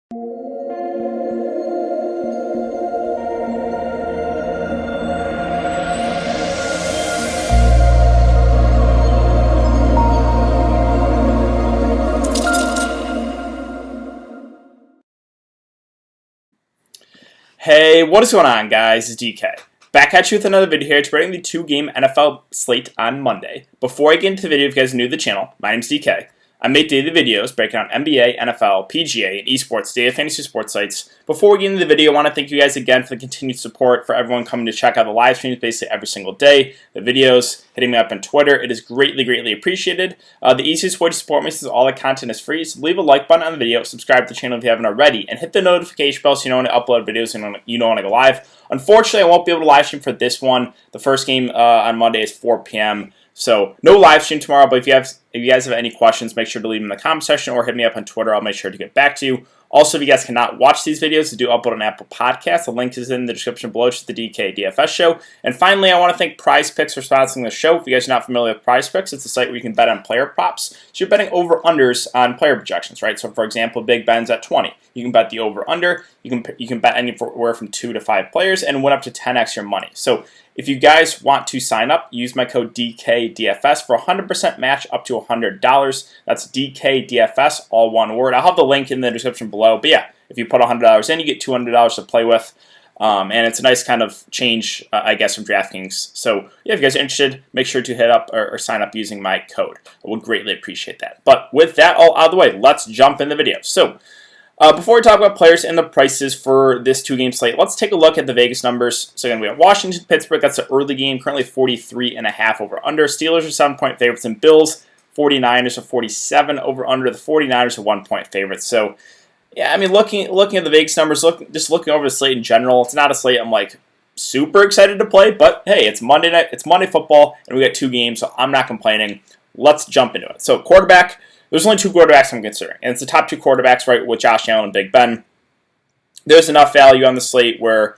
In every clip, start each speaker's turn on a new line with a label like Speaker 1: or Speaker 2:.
Speaker 1: Hey, what is going on, guys? It's DK. Back at you with another video here to bring the 2-game NFL slate on Monday. Before I get into the video, if you guys are new to the channel, my name's DK. I make daily videos breaking out NBA, NFL, PGA, and esports data fantasy sports sites. Before we get into the video, I want to thank you guys again for the continued support, for everyone coming to check out the live streams basically every single day, the videos, hitting me up on Twitter. It is greatly, greatly appreciated. The easiest way to support me, since all the content is free, is leave a like button on the video, subscribe to the channel if you haven't already, and hit the notification bell so you know when I upload videos and you know when I go live. Unfortunately, I won't be able to live stream for this one. The first game on Monday is 4 p.m., so no live stream tomorrow, but if you guys have any questions, make sure to leave them in the comment section or hit me up on Twitter. I'll make sure to get back to you. Also, if you guys cannot watch these videos, I do upload an Apple Podcast. The link is in the description below. It's the DK DFS show. And finally, I want to thank Prize Picks for sponsoring the show. If you guys are not familiar with Prize Picks, it's a site where you can bet on player props. So you're betting over-unders on player projections, right? So for example, Big Ben's at 20. You can bet the over-under. You can bet anywhere from 2 to 5 players and win up to 10x your money. So if you guys want to sign up, use my code DKDFS for a 100% match up to $100. That's DKDFS, all one word. I'll have the link in the description below. But yeah, if you put $100 in, you get $200 to play with. And it's a nice kind of change, I guess, from Draftkings. So yeah, if you guys are interested, make sure to hit up or sign up using my code. I would greatly appreciate that. But with that all out of the way, let's jump in the video. So before we talk about players and the prices for this 2-game slate, let's take a look at the Vegas numbers. So again, we have Washington, Pittsburgh. That's the early game, currently 43.5 over under. Steelers are 7-point favorites, and Bills, 49ers are 47 over under. The 49ers are 1-point favorites. So yeah, I mean, looking at the Vegas numbers, just looking over the slate in general, it's not a slate I'm like super excited to play, but hey, it's Monday night, it's Monday football, and we got 2 games, so I'm not complaining. Let's jump into it. So quarterback. There's only 2 quarterbacks I'm considering, and it's the top 2 quarterbacks, right, with Josh Allen and Big Ben. There's enough value on the slate where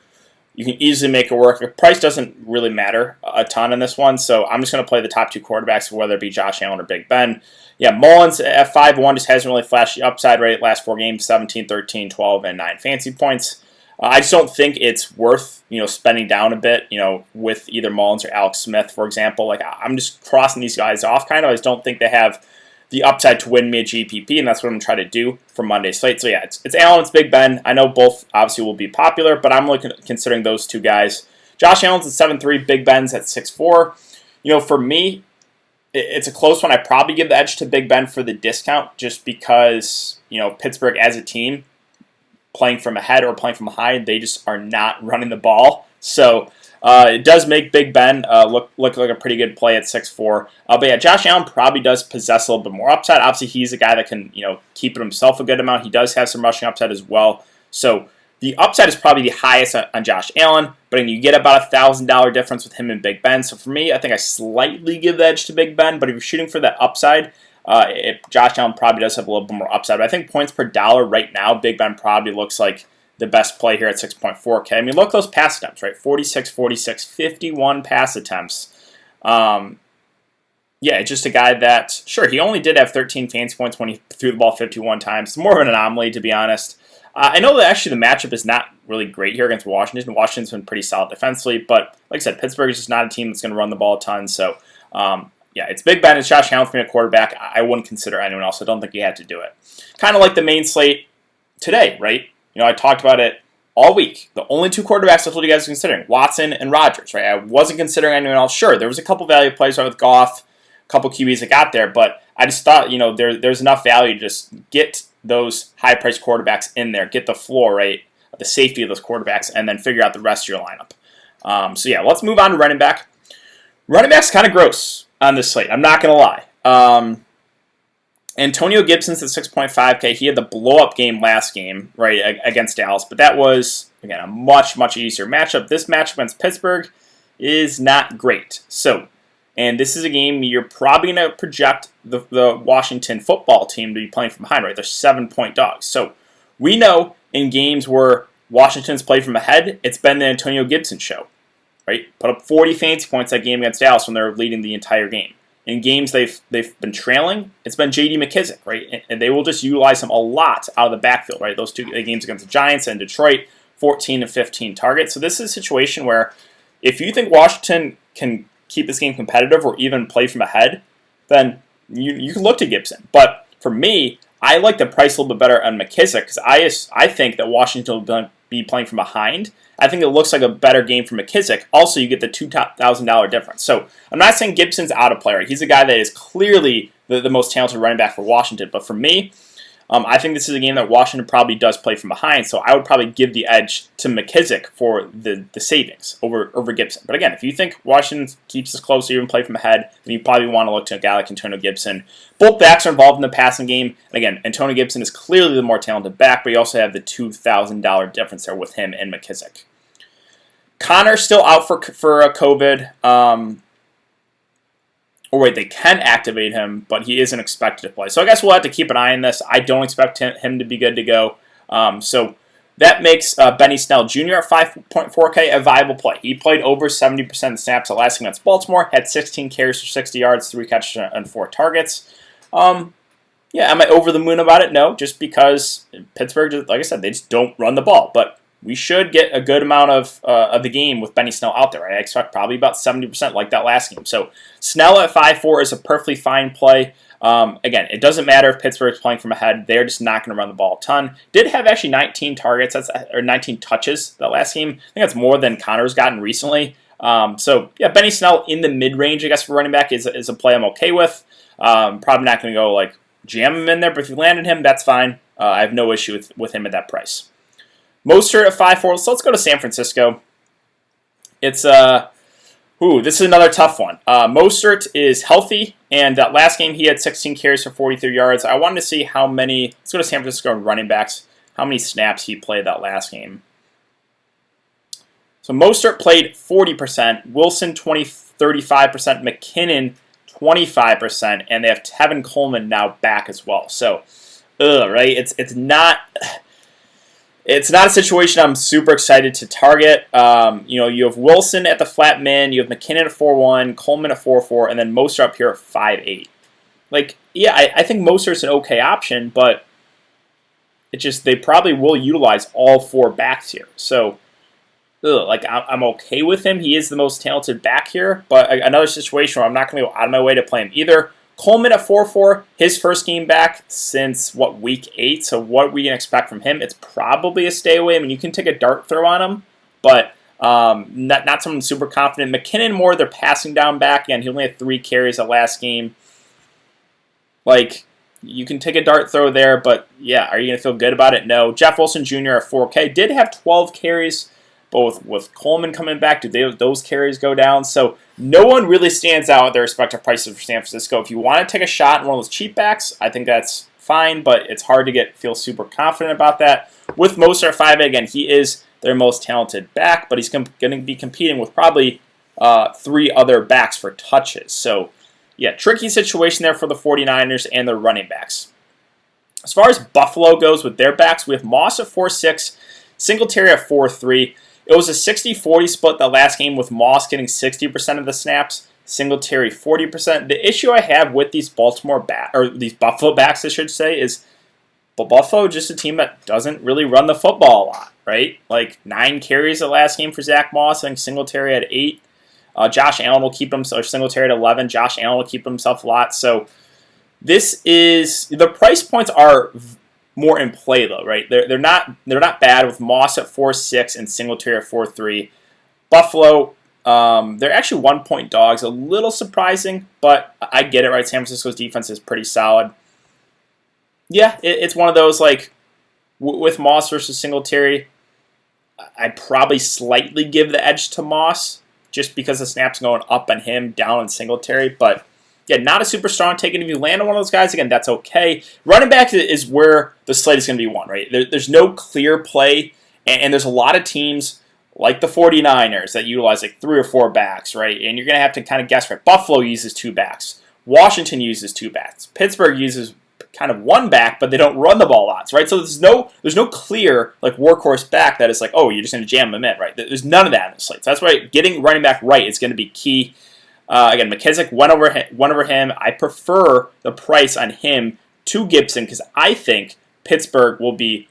Speaker 1: you can easily make it work. The price doesn't really matter a ton in this one, so I'm just going to play the top 2 quarterbacks, whether it be Josh Allen or Big Ben. Yeah, Mullins at 5-1 just hasn't really flashed the upside, right? Last 4 games, 17, 13, 12, and 9 fancy points. I just don't think it's worth, spending down a bit, with either Mullins or Alex Smith, for example. Like, I'm just crossing these guys off kind of. I just don't think they have the upside to win me a GPP, and that's what I'm going to try to do for Monday's slate. So yeah, it's Allen, it's Big Ben. I know both obviously will be popular, but I'm looking considering those 2 guys. Josh Allen's at 7-3, Big Ben's at 6-4. For me, it's a close one. I probably give the edge to Big Ben for the discount, just because Pittsburgh as a team, playing from ahead or playing from behind, they just are not running the ball. So it does make Big Ben look like a pretty good play at 6-4. But yeah, Josh Allen probably does possess a little bit more upside. Obviously, he's a guy that can keep it himself a good amount. He does have some rushing upside as well. So the upside is probably the highest on Josh Allen, but you get about $1,000 difference with him and Big Ben. So for me, I think I slightly give the edge to Big Ben. But if you're shooting for that upside, Josh Allen probably does have a little bit more upside. But I think points per dollar right now, Big Ben probably looks like the best play here at 6.4K. I mean, look at those pass attempts, right? 46, 46, 51 pass attempts. Yeah, just a guy that, sure, he only did have 13 fantasy points when he threw the ball 51 times. It's more of an anomaly, to be honest. I know that actually the matchup is not really great here against Washington. Washington's been pretty solid defensively, but like I said, Pittsburgh is just not a team that's going to run the ball a ton. So, yeah, it's Big Ben. It's Josh Allen for me at quarterback. I wouldn't consider anyone else. I don't think you had to do it. Kind of like the main slate today, right? I talked about it all week. The only 2 quarterbacks I told you guys were considering, Watson and Rodgers, right? I wasn't considering anyone else. Sure, there was a couple value plays right with Goff, a couple QBs that got there, but I just thought, there's enough value to just get those high-priced quarterbacks in there, get the floor, right, the safety of those quarterbacks, and then figure out the rest of your lineup. So yeah, let's move on to running back. Running back's kind of gross on this slate. I'm not going to lie. Antonio Gibson's at 6.5K. He had the blow-up game last game, right, against Dallas, but that was, again, a much, much easier matchup. This matchup against Pittsburgh is not great. So, and this is a game you're probably going to project the Washington football team to be playing from behind, right? They're 7-point dogs. So, we know in games where Washington's played from ahead, it's been the Antonio Gibson show, right? Put up 40 fantasy points that game against Dallas when they were leading the entire game. in games they've been trailing, it's been J.D. McKissic, right? And they will just utilize him a lot out of the backfield, right? Those two games against the Giants and Detroit, 14 and 15 targets. So this is a situation where if you think Washington can keep this game competitive or even play from ahead, then you can look to Gibson. But for me, I like the price a little bit better on McKissic because I think that Washington will be playing from behind. I think it looks like a better game for McKissic. Also, you get the $2,000 difference. So I'm not saying Gibson's out of play. Right? He's a guy that is clearly the most talented running back for Washington. But for me, I think this is a game that Washington probably does play from behind, so I would probably give the edge to McKissic for the savings over Gibson. But again, if you think Washington keeps this close or even play from ahead, then you probably want to look to a guy like Antonio Gibson. Both backs are involved in the passing game. And again, Antonio Gibson is clearly the more talented back, but you also have the $2,000 difference there with him and McKissic. Connor still out for COVID. Or wait, they can activate him, but he isn't expected to play. So I guess we'll have to keep an eye on this. I don't expect him to be good to go. So that makes Benny Snell Jr. at 5.4K a viable play. He played over 70% of the snaps the last game against Baltimore, had 16 carries for 60 yards, 3 catches, and 4 targets. Yeah, am I over the moon about it? No, just because Pittsburgh, like I said, they just don't run the ball. But we should get a good amount of the game with Benny Snell out there. I expect probably about 70% like that last game. So Snell at 5.4 is a perfectly fine play. Again, it doesn't matter if Pittsburgh is playing from ahead. They're just not going to run the ball a ton. Did have actually 19 targets, or 19 touches that last game. I think that's more than Connor's gotten recently. So yeah, Benny Snell in the mid-range, I guess, for running back is a play I'm okay with. Probably not going to go like jam him in there, but if you landed him, that's fine. I have no issue with him at that price. Mostert at 5.4. So let's go to San Francisco. It's this is another tough one. Mostert is healthy, and that last game he had 16 carries for 43 yards. I wanted to see how many. Let's go to San Francisco running backs. How many snaps he played that last game? So Mostert played 40%, Wilson 35%, McKinnon 25%, and they have Tevin Coleman now back as well. So, right? It's not. It's not a situation I'm super excited to target. You have Wilson at the flat min, you have McKinnon at 4.1, Coleman at 4.4, and then Mostert up here at 5.8. Like, yeah, I think Mostert's an okay option, but they probably will utilize all 4 backs here. So, I'm okay with him. He is the most talented back here, but another situation where I'm not going to go out of my way to play him either. Coleman at 4.4, his first game back since, week 8, so what we can expect from him, it's probably a stay away. I mean, you can take a dart throw on him, but not someone super confident. McKinnon more their passing down back. Again, he only had 3 carries the last game. Like, you can take a dart throw there, but yeah, are you going to feel good about it? No. Jeff Wilson Jr. at 4K did have 12 carries, but with Coleman coming back, did those carries go down? So no one really stands out at their respective prices for San Francisco. If you want to take a shot in one of those cheap backs, I think that's fine, but it's hard to feel super confident about that. With Mostert 5, again, he is their most talented back, but he's going to be competing with probably 3 other backs for touches. So yeah, tricky situation there for the 49ers and their running backs. As far as Buffalo goes with their backs, we have Moss at 4.6, Singletary at 4.3. It was a 60-40 split that last game with Moss getting 60% of the snaps, Singletary 40%. The issue I have with these Buffalo backs, I should say, is Buffalo just a team that doesn't really run the football a lot, right? Like 9 carries the last game for Zach Moss. I think Singletary had 8. Josh Allen will keep himself, or Singletary at 11. Josh Allen will keep himself a lot. So the price points are more in play though, right? They're not bad with Moss at 4.6 and Singletary at 4.3. Buffalo, they're actually 1-point dogs, a little surprising, but I get it, right? San Francisco's defense is pretty solid. Yeah, it's one of those like with Moss versus Singletary, I'd probably slightly give the edge to Moss just because the snaps going up on him, down on Singletary, but yeah, not a super strong take. And if you land on one of those guys, again, that's okay. Running back is where the slate is going to be won, right? There's no clear play, and there's a lot of teams like the 49ers that utilize like 3 or 4 backs, right? And you're going to have to kind of guess, right? Buffalo uses 2 backs. Washington uses 2 backs. Pittsburgh uses kind of 1 back, but they don't run the ball lots, right? So there's no clear like workhorse back that is like, oh, you're just going to jam them in, right? There's none of that in the slate. So that's why getting running back right is going to be key. Again, McKissick went over him. I prefer the price on him to Gibson because I think Pittsburgh will be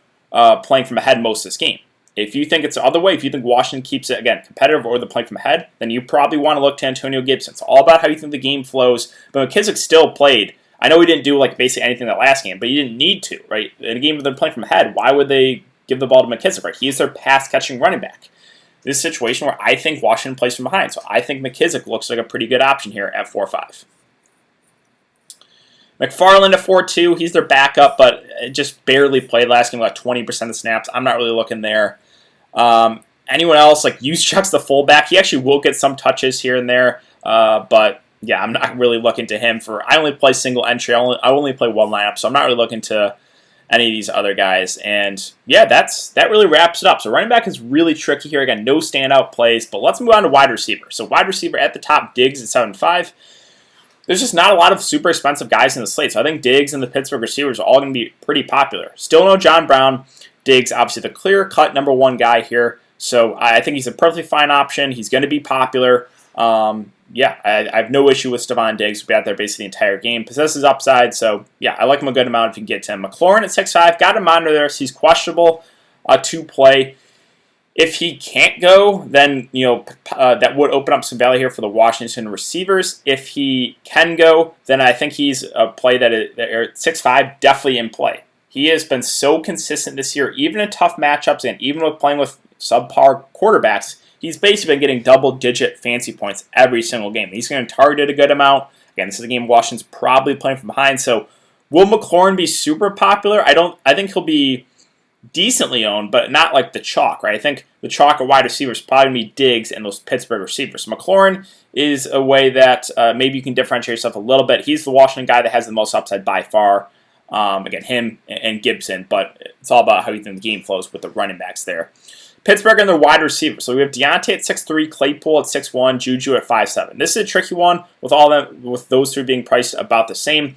Speaker 1: playing from ahead most of this game. If you think it's the other way, if you think Washington keeps it, again, competitive or they're playing from ahead, then you probably want to look to Antonio Gibson. It's all about how you think the game flows. But McKissick still played. I know he didn't do like basically anything that last game, but he didn't need to, right? In a game where they're playing from ahead, why would they give the ball to McKissick, right? He's their pass-catching running back. This is a situation where I think Washington plays from behind, so I think McKissick looks like a pretty good option here at 4-5. McFarland at 4-2, he's their backup, but just barely played last game, about 20% of snaps. I'm not really looking there. Anyone else, like Juszczyk's the fullback. He actually will get some touches here and there, but yeah, I'm not really looking to him for. I only play single entry. I only play one lineup, so I'm not really looking to any of these other guys. And yeah, that really wraps it up. So running back is really tricky here. Again, no standout plays, but let's move on to wide receiver. So wide receiver at the top, Diggs at 7-5. There's just not a lot of super expensive guys in the slate, so I think Diggs and the Pittsburgh receivers are all going to be pretty popular. Still no John Brown. Diggs, obviously the clear-cut number one guy here. So I think he's a perfectly fine option. He's going to be popular. Yeah, I have no issue with Stephon Diggs. He'll be out there basically the entire game. Possesses upside, so yeah, I like him a good amount if you can get to him. McLaurin at 6'5", got to monitor there. So he's questionable to play. If he can't go, then that would open up some value here for the Washington receivers. If he can go, then I think he's a play that at 6'5", definitely in play. He has been so consistent this year, even in tough matchups and even with playing with subpar quarterbacks. He's basically been getting double-digit fantasy points every single game. He's going to target a good amount. Again, this is a game Washington's probably playing from behind. So, will McLaurin be super popular? I think he'll be decently owned, but not like the chalk, right? I think the chalk at wide receivers probably going to be Diggs and those Pittsburgh receivers. So McLaurin is a way that maybe you can differentiate yourself a little bit. He's the Washington guy that has the most upside by far. Again, him and Gibson, but it's all about how you think the game flows with the running backs there. Pittsburgh and their wide receivers. So we have Deontay at 6'3", Claypool at 6'1", Juju at 5'7". This is a tricky one with those three being priced about the same.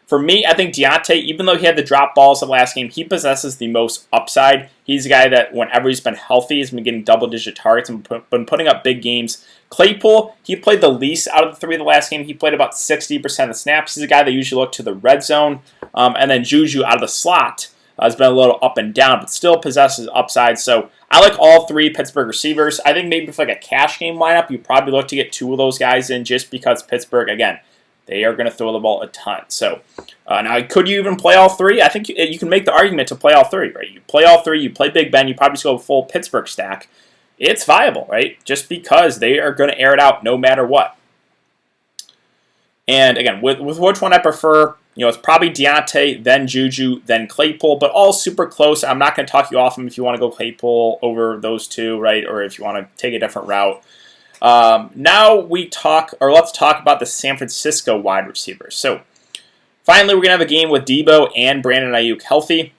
Speaker 1: For me, I think Deontay, even though he had the drop balls of last game, he possesses the most upside. He's a guy that whenever he's been healthy, he's been getting double-digit targets and been putting up big games. Claypool, he played the least out of the three of the last game. He played about 60% of snaps. He's a guy that usually look to the red zone. And then Juju out of the slot has been a little up and down, but still possesses upside. So I like all three Pittsburgh receivers. I think maybe for like a cash game lineup, you probably look to get two of those guys in just because Pittsburgh, again, they are going to throw the ball a ton. So now, could you even play all three? I think you can make the argument to play all three, right? You play all three, you play Big Ben, you probably just go full Pittsburgh stack. It's viable, right? Just because they are going to air it out no matter what. And again, with which one I prefer, it's probably Deontay, then Juju, then Claypool, but all super close. I'm not going to talk you off them if you want to go Claypool over those two, right? Or if you want to take a different route. Now let's talk about the San Francisco wide receivers. So finally, we're going to have a game with Debo and Brandon Ayuk healthy.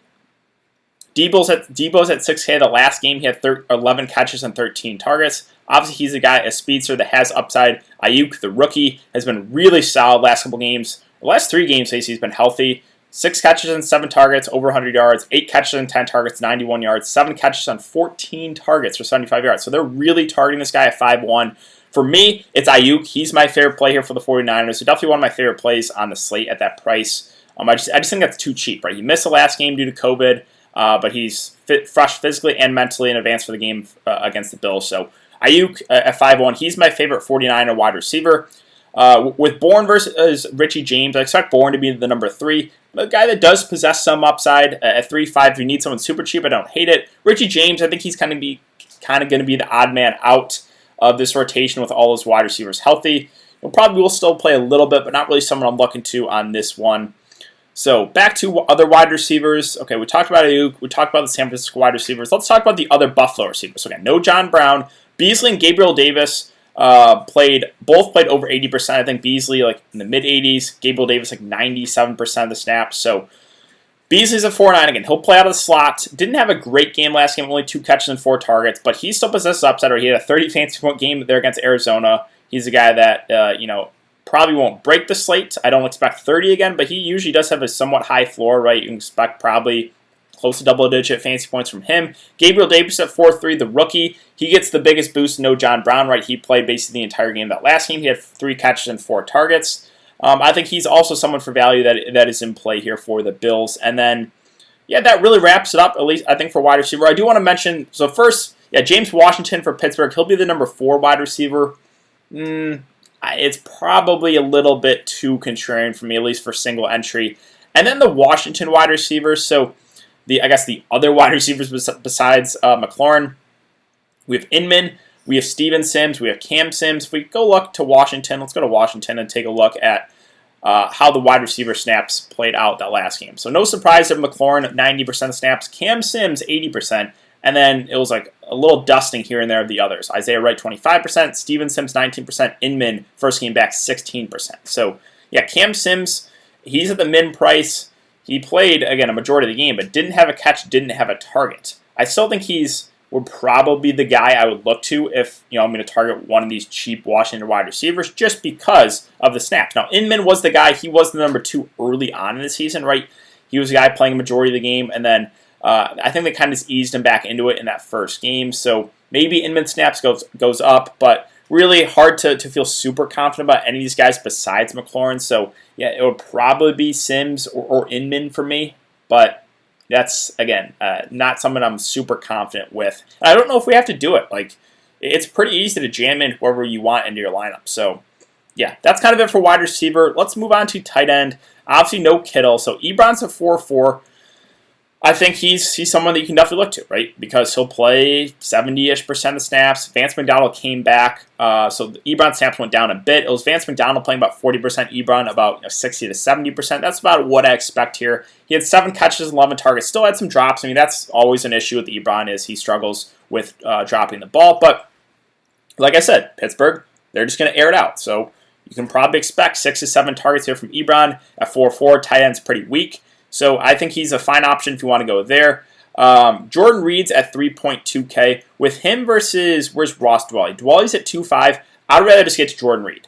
Speaker 1: Debo's at 6K. The last game, he had 11 catches and 13 targets. Obviously, he's a speedster that has upside. Ayuk, the rookie, has been really solid last couple games. The last 3 games, he's been healthy. 6 catches and 7 targets, over 100 yards. 8 catches and 10 targets, 91 yards. 7 catches on 14 targets for 75 yards. So they're really targeting this guy at 5'1". For me, it's Ayuk. He's my favorite play here for the 49ers. So definitely one of my favorite plays on the slate at that price. I just think that's too cheap, right? He missed the last game due to COVID, but he's fresh physically and mentally in advance for the game against the Bills. So Ayuk at 5'1", he's my favorite 49er wide receiver. With Bourne versus Richie James, I expect Bourne to be the number 3. A guy that does possess some upside at 3.5. If you need someone super cheap, I don't hate it. Richie James, I think he's kind of going to be the odd man out of this rotation with all those wide receivers healthy. He'll probably will still play a little bit, but not really someone I'm looking to on this one. So back to other wide receivers. Okay, we talked about Ayuk. We talked about the San Francisco wide receivers. Let's talk about the other Buffalo receivers. So again, no John Brown. Beasley and Gabriel Davis both played over 80%. I think Beasley like in the mid-80s. Gabriel Davis like 97% of the snaps. So Beasley's a 4.9 again. He'll play out of the slot. Didn't have a great game last game. Only 2 catches and 4 targets. But he still possesses upside. He had a 30 fantasy point game there against Arizona. He's a guy that probably won't break the slate. I don't expect 30 again, but he usually does have a somewhat high floor, right? You can expect probably close to double-digit fantasy points from him. Gabriel Davis at 4-3, the rookie. He gets the biggest boost. No John Brown, right? He played basically the entire game that last game. He had 3 catches and 4 targets. I think he's also someone for value that is in play here for the Bills. And then, yeah, that really wraps it up, at least I think for wide receiver. I do want to mention, so first, yeah, James Washington for Pittsburgh. He'll be the number 4 wide receiver. It's probably a little bit too contrarian for me, at least for single entry. And then the Washington wide receivers. So I guess the other wide receivers besides McLaurin, we have Inman, we have Steven Sims, we have Cam Sims. If we go look to Washington, let's go to Washington and take a look at how the wide receiver snaps played out that last game. So no surprise that McLaurin 90% of snaps, Cam Sims 80%, and then it was like a little dusting here and there of the others. Isaiah Wright 25%, Steven Sims 19%, Inman first game back 16%. So yeah, Cam Sims, he's at the min price. He played, again, a majority of the game, but didn't have a catch, didn't have a target. I still think would probably be the guy I would look to if I'm going to target one of these cheap Washington wide receivers just because of the snaps. Now, Inman was the guy. He was the number 2 early on in the season, right? He was the guy playing a majority of the game, and then I think they kind of just eased him back into it in that first game. So maybe Inman snaps goes up, but really hard to feel super confident about any of these guys besides McLaurin. So yeah, it would probably be Sims or Inman for me, but that's, again, not someone I'm super confident with. And I don't know if we have to do it. Like, it's pretty easy to jam in whoever you want into your lineup. So yeah, that's kind of it for wide receiver. Let's move on to tight end. Obviously, no Kittle. So Ebron's a 4-4. I think he's someone that you can definitely look to, right? Because he'll play 70-ish% of snaps. Vance McDonald came back, so the Ebron snaps went down a bit. It was Vance McDonald playing about 40%, Ebron about 60 to 70%. That's about what I expect here. He had 7 catches and 11 targets. Still had some drops. I mean, that's always an issue with Ebron is he struggles with dropping the ball. But like I said, Pittsburgh, they're just going to air it out. So you can probably expect 6 to 7 targets here from Ebron at 4-4. Tight end's pretty weak. So I think he's a fine option if you want to go there. Jordan Reed's at 3.2K. With him versus, where's Ross Dwelley? Dwelley's at 2.5. I'd rather just get to Jordan Reed.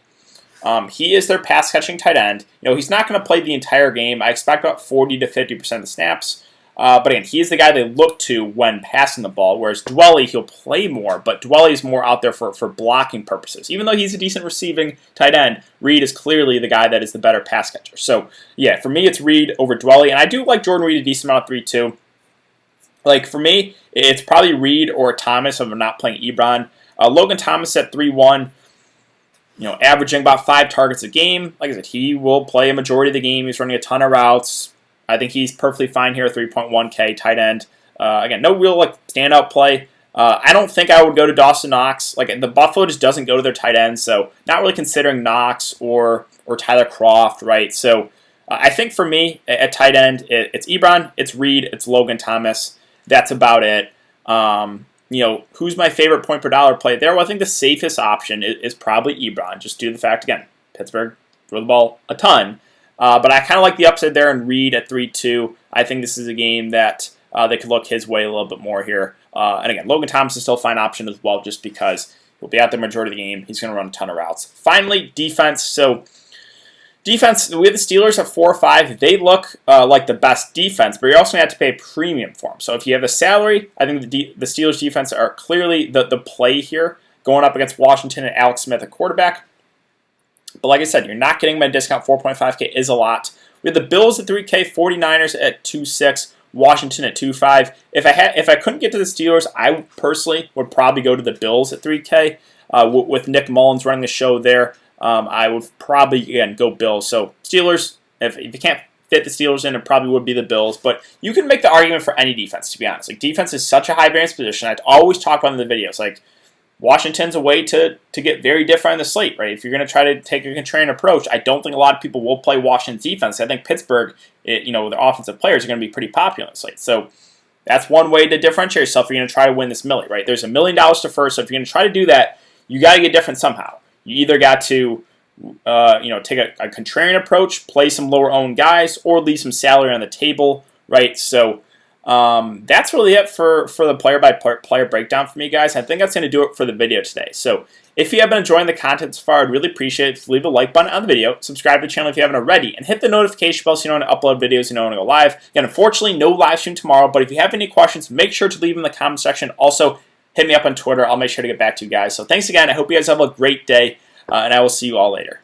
Speaker 1: He is their pass-catching tight end. He's not going to play the entire game. I expect about 40 to 50% of the snaps. But again, he is the guy they look to when passing the ball, whereas Dwelley, he'll play more, but Dwelley is more out there for blocking purposes. Even though he's a decent receiving tight end, Reed is clearly the guy that is the better pass catcher. So, yeah, for me, it's Reed over Dwelley, and I do like Jordan Reed a decent amount of 3-2. Like, for me, it's probably Reed or Thomas if I'm not playing Ebron. Logan Thomas at 3-1. Averaging about 5 targets a game. Like I said, he will play a majority of the game. He's running a ton of routes. I think he's perfectly fine here, 3.1K tight end. Again, no real standout play. I don't think I would go to Dawson Knox. The Buffalo just doesn't go to their tight end, so not really considering Knox or Tyler Kroft, right? So I think for me at tight end, it's Ebron, it's Reed, it's Logan Thomas. That's about it. Who's my favorite point per dollar play there? Well, I think the safest option is probably Ebron, just due to the fact, again, Pittsburgh throw the ball a ton. But I kind of like the upside there and Reed at 3-2. I think this is a game that they could look his way a little bit more here. And again, Logan Thomas is still a fine option as well just because he'll be out there majority of the game. He's going to run a ton of routes. Finally, defense. So defense, we have the Steelers at 4-5. They look like the best defense, but you're also going to have to pay a premium for them. So if you have a salary, I think the Steelers defense are clearly the play here going up against Washington and Alex Smith at quarterback. But like I said, you're not getting my discount. 4.5K is a lot. We have the Bills at 3K, 49ers at 2.6, Washington at 2.5. If I couldn't get to the Steelers, I personally would probably go to the Bills at 3K. With Nick Mullins running the show there, I would probably, again, go Bills. So Steelers, if you can't fit the Steelers in, it probably would be the Bills. But you can make the argument for any defense, to be honest. Defense is such a high variance position. I always talk about in the videos, Washington's a way to get very different on the slate, right? If you're going to try to take a contrarian approach, I don't think a lot of people will play Washington's defense. I think Pittsburgh, their offensive players are going to be pretty popular on the slate. So that's one way to differentiate yourself if you're going to try to win this millie, right? There's $1 million to first, so if you're going to try to do that, you got to get different somehow. You either got to, take a contrarian approach, play some lower-owned guys, or leave some salary on the table, right? So That's really it for the player-by-player breakdown for me, guys. I think that's going to do it for the video today. So if you have been enjoying the content so far, I'd really appreciate it if you leave a like button on the video, subscribe to the channel if you haven't already, and hit the notification bell so you know when I upload videos, you know when I go live. Again, unfortunately, no live stream tomorrow, but if you have any questions, make sure to leave them in the comment section. Also, hit me up on Twitter. I'll make sure to get back to you guys. So thanks again. I hope you guys have a great day, and I will see you all later.